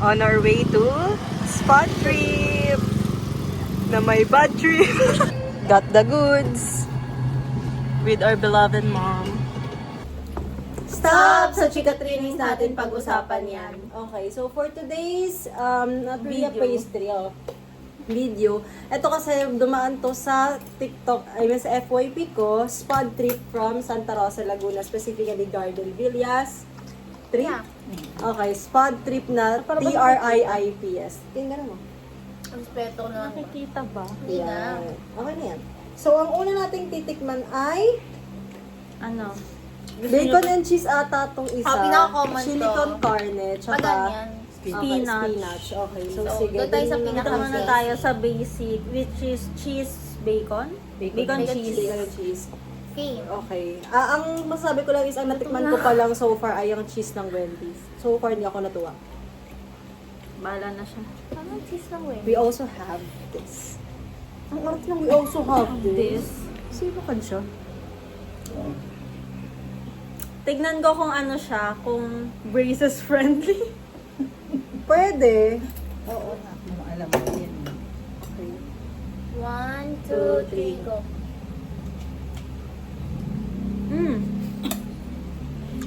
On our way to spot trip na may bad trip. Got the goods with our beloved mom. Stop! Sa chika trainings natin pag-usapan yan. Okay, so for today's not really a pastry, video. Ito kasi dumaan to sa TikTok, I mean sa FYP ko, spot trip from Santa Rosa, Laguna, specifically Garden Villas. Trip? Yeah. Okay, spot trip na TRIIPS. Tingnan mo. Ang respeto ko naman. Nakikita ba? Hindi na. Okay na yan. So, ang una nating titikman ay Ano? bacon and cheese ata tong isa. pinaka-common Chili to. con carne, tsaka Ganyan. spinach. Okay, so, So, sige. doon tayo sa dun- Dito muna tayo sa basic, which is cheese bacon. Bacon cheese. Bacon and cheese. Okay. Okay. Ang masasabi ko lang is, ang natikman ko pa lang so far ay ang cheese ng Wendy's. So far, hindi ako natuwa. Bala na siya. Anong cheese lang, We also have this. Ang art lang, we also have this. This. Sino kan siya? Tignan ko kung ano siya, kung braces friendly. Pwede. Oo nga, kung alam mo yan. Okay. 1, 2, 3, go.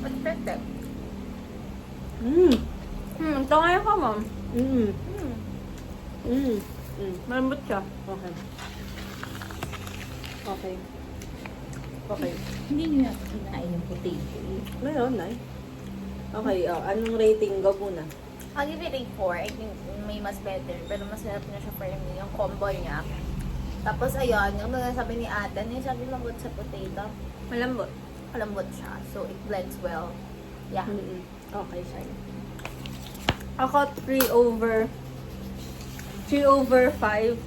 Expected. Ito ngayon ka, ma'am. Mm. Mm. Malambot siya. Okay. Okay. Okay. Hindi nyo yan kinain yung potato. Meron na. Okay, anong rating? Go muna. I'll give it a 4. I think may mas better. Pero mas sarap na siya for me. Yung combo niya. Tapos ayun, yung mga sabi ni ate, yung sabi lambot sa potato, Malambot. malambot siya. So it blends well. Yeah. Mm-mm. Okay, fine. Ako 3/5.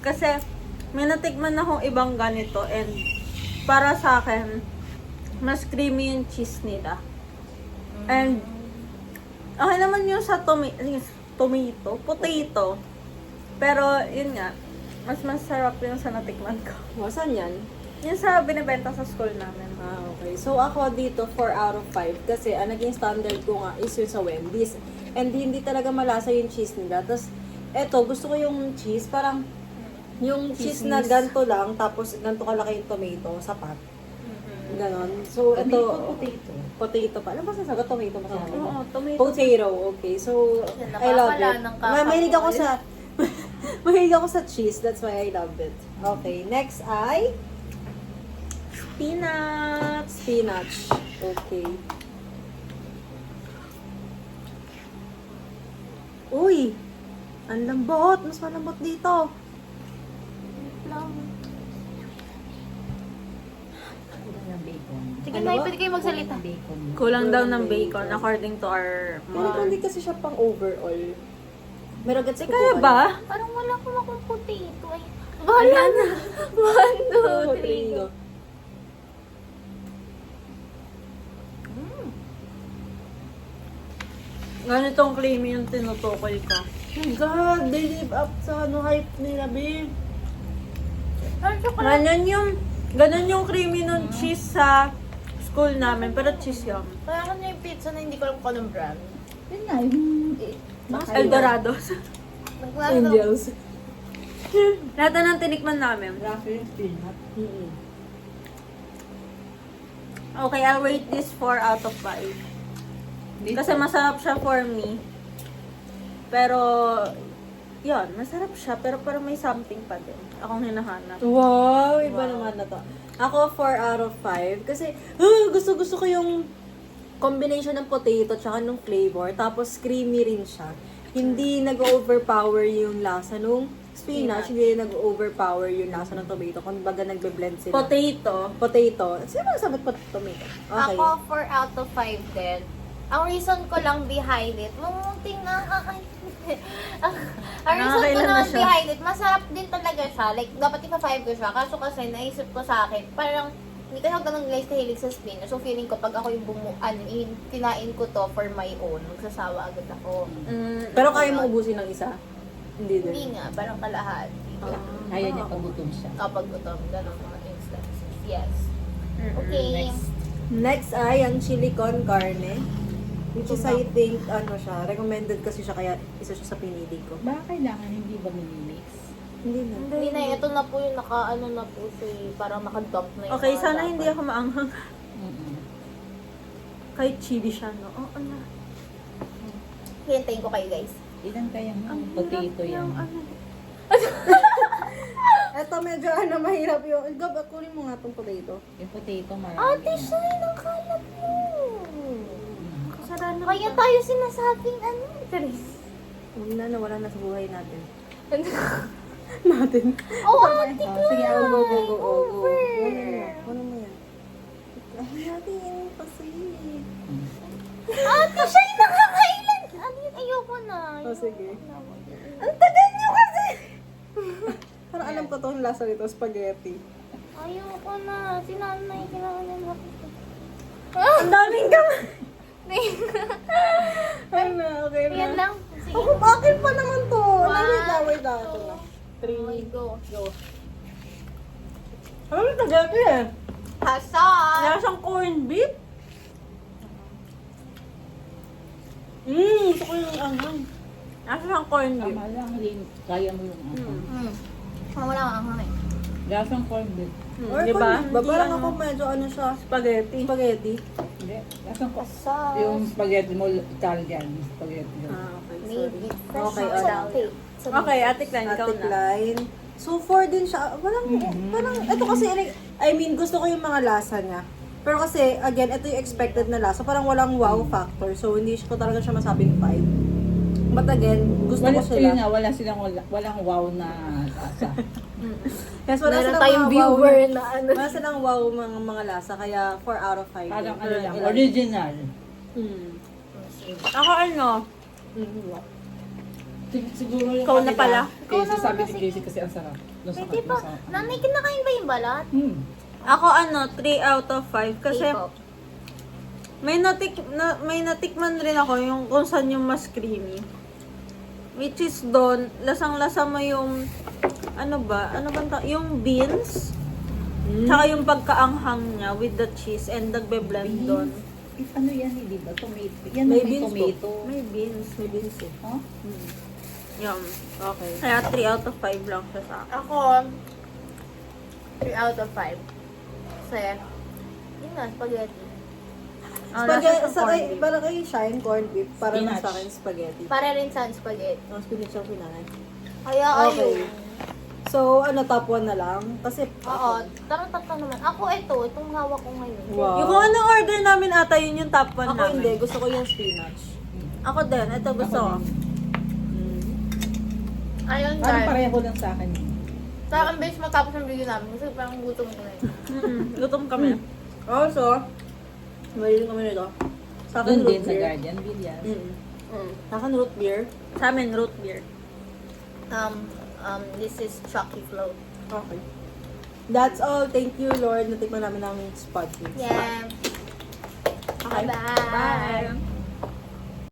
Kasi may natikman akong ibang ganito and para sa akin, mas creamy yung cheese nila. And okay naman yung sa potato. Pero yun nga, mas masarap yung sa natikman ko. Saan yan? Yung sa binibenta sa school namin. Okay. So, ako dito, 4 out of 5. Kasi, ang naging standard ko nga is yung sa Wendy's. And hindi talaga malasa yung cheese nila. Tapos, eto, gusto ko yung cheese. Parang, yung cheese na ganto lang, tapos ganto kalaki yung tomato, sapat. Ganon. So, ito, Potato. potato pa. Ano ba sasagot? Tomato ba sasagot? Oo, tomato. Potato, okay. So, Yan, I love nakakala it. ng kakapol. Mahilig ako sa mahilig ako sa cheese. That's why I love it. Okay, next ay Peanuts. spinach. Okay. Uy! Ang lambot! Mas malambot dito. Kulang ng bacon. Sige Ano na, ba? pwede kayo magsalita. Kulang ng bacon. Kulang daw ng bacon according to our Pero mom. hindi kasi siya pang overall. Meron gets Di kaya ba? Parang wala ko akong potato. Ay, bahala na. 1, 2, 3, go. Ganitong creamy yung tinutukoy ko. Oh my God! They live up sa hype nila, babe. Parang chocolate. Ganun yung creamy ng cheese sa school namin, pero cheese yum. Parang ano yung pizza na hindi ko alam kung anong brand. Yun nga, yung... Eldorados. Naglalaro. Angels. Lahat na ng tinikman namin. Grabe yung peanut. Mm-mm. Okay, I'll rate this 4 out of 5. Kasi masarap siya for me. Pero, yun, masarap siya. Pero parang may something pa din. Akong hinahanap. Wow! Iba naman na to. Ako, 4 out of 5. Kasi, gusto ko yung combination ng potato tsaka ng flavor. Tapos, creamy rin siya. Hindi nag-overpower yung lasa nung spinach. Hindi nag-overpower yung lasa ng tomato. Kung baga nagbe-blend sila. Potato. Sino ba sabi tomato? Okay. Ako, 4 out of 5 din. Ang reason ko lang behind it, mamunting na, ang reason ko Nakakailan na naman siya. behind it, masarap din talaga siya. Like, dapat ipa-5 ko siya. Kaso kasi, naisip ko sa akin, parang, hindi kasi ako ganun guys kahilig sa spinach. So, feeling ko, pag ako yung kinain ko to for my own, magsasawa agad ako. Pero kaya mo ubusin ng isa? Hindi din. Hindi nga, parang kalahati. Ayaw niya pagutom siya. Kapag gutom, ganun mga instances. Yes. Okay. Next ay ang chili con carne. Which is, I think, ano siya, recommended kasi siya, kaya isa siya sa pinili ko. Baka kailangan hindi ba minimix? Hindi na. Hindi na, ito na po yung naka-ano na po siya eh. Parang naka-dump na yung Okay, mga sana dapat. hindi ako maanghang. Mm-mm. Kahit chili siya, no? Oo na. Hintayin ko kayo guys. Ilan kaya Ang mo? Potato hirap yan. ng ano. Ito medyo ano, mahirap yung... Gab, kunin mo nga itong potato. Yung potato marami. Ate na. Shine, ang kalat mo. Kasalanan Kaya ko. tayo sinasabing ano, Therese. Huwag na, nawala na sa buhay natin. Oh, ate Oh, sige, ako Go, go, go, go, go. over. Kunin mo yan. Ay, natin kasi. Ate Shine, nakakailan. Ano yun? Ayoko na. Oh, sige. Na. Ang tagal niyo kasi! Parang alam ko to yung lasa nito, spaghetti. Ayoko na. Si nanay, kailangan na nakita. Ang daming gamay. Ay na, okay na. Yan lang. Sige. Ako, bakit pa naman to? Wait na, ito na. Oh 3, my go. go. Ano yung spaghetti eh? Hasan! Lasang corned beef. Gusto ko yung anghang. Lasang corned beef. Tama lang, hindi kaya mo yung ano. Wala kang anghang eh. Lasang corned beef. Or Diba? ba? Parang Hindi, ako medyo ano siya, Spaghetti. spaghetti. Hindi, lasang corned Hasan. Yung spaghetti mo, Italian spaghetti. Okay, Maybe. sorry. Okay, Fresh okay. Okay, Ate Klein, ikaw Ate na. Klein. So, 4 din siya. Parang, ito kasi, I mean, gusto ko yung mga lasa niya. Pero kasi, again, ito yung expected na lasa. Parang walang wow factor. So, hindi ko talaga siya masabing 5. But again, gusto ko Yun sila. nga, walang wow na lasa. Yes, wala Meron silang tayong mga viewer wow, na ano. wala silang wow mga lasa. Kaya 4 out of 5. Parang ano lang, original. Ako ano? Siguro yung Ikaw na kanila, pala. Kasi Ikaw na sabi muna, ni sige. Casey kasi ang sarap. Pwede pa. Nanay, kinakain ba yung balat? Ako ano, 3 out of 5. Kasi K-pop. may natikman rin ako yung kung saan yung mas creamy. Which is doon, lasang-lasa mo yung, ano ba yung beans. Tsaka yung pagkaanghang niya with the cheese and nagbe-blend doon. Ano yan, di ba? Tomato. Yan May may beans tomato. May beans. May beans eh. Huh? Yum. Okay. Kaya 3 out of 5 lang siya sa akin. Ako, 3 out of 5. Kasi, yun na, spaghetti. Spaghetti, lasa siyang corned beef. para kay Shine corned beef, para na Spinach. sa akin spaghetti. Para rin sa spaghetti. Ang spinach ang pinanay. Kaya Okay. ayun. So, ano, top 1 na lang? Kasi, Oo, tarang-tatang naman. Ako itong hawak ko ngayon. wow. Yung kung anong order namin ata, yun yung top 1 Ako namin. hindi, gusto ko yung spinach. Ako din, ito gusto ko. Ayun, Parang guys. pareho lang sa akin. Sa akin, base matapos ang video namin. Kasi parang gutom ko na yun. Gutom kami. Also, mayroon kami nito. Sa akin, Doon root din sa beer. Guardian Villas. Sa akin, root beer. Sa amin, root beer. This is Chucky Float. Okay. That's all. Thank you, Lord. Natikman namin ng spot. Yeah. Okay. Bye-bye. Bye!